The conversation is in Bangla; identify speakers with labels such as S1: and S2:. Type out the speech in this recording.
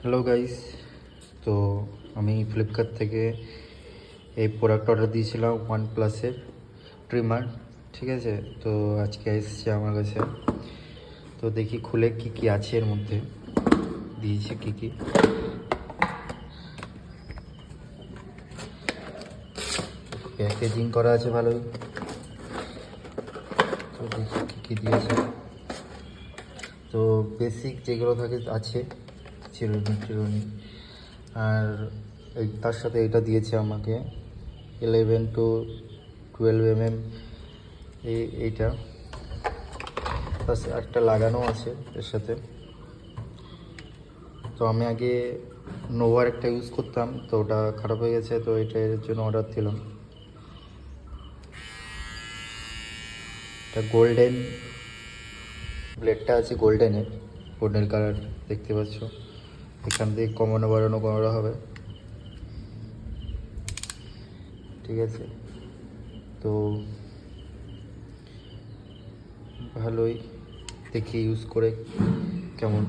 S1: হ্যালো গাইস, তো আমি ফ্লিপকার্ট থেকে এই প্রোডাক্ট অর্ডার দিয়েছিলাম OnePlus-এর ট্রিমার। ঠিক আছে, তো আজকে এসেছে আমার কাছে। তো দেখি খুলে কি কি আছে এর মধ্যে, দিয়েছে কি কি। প্যাকেজিং করা আছে ভালোই। তো দেখি কী কী দিয়েছে। তো বেসিক যেগুলো থাকে আছে, চিরুনি, আর তার সাথে এটা দিয়েছে আমাকে 11 to 12 mm এইটা, প্লাস একটা লাগানো আছে এর সাথে। তো আমি আগে নোভার একটা ইউজ করতাম, তো ওটা খারাপ হয়ে গেছে, তো এটার জন্য অর্ডার দিলাম। এটা গোল্ডেন ব্লেডটা আছে, গোল্ডেন কালার দেখতে পাচ্ছ। এখান থেকে কমানো বাড়ানো করা হবে, ঠিক আছে। তো ভালোই, দেখি ইউজ করে কেমন।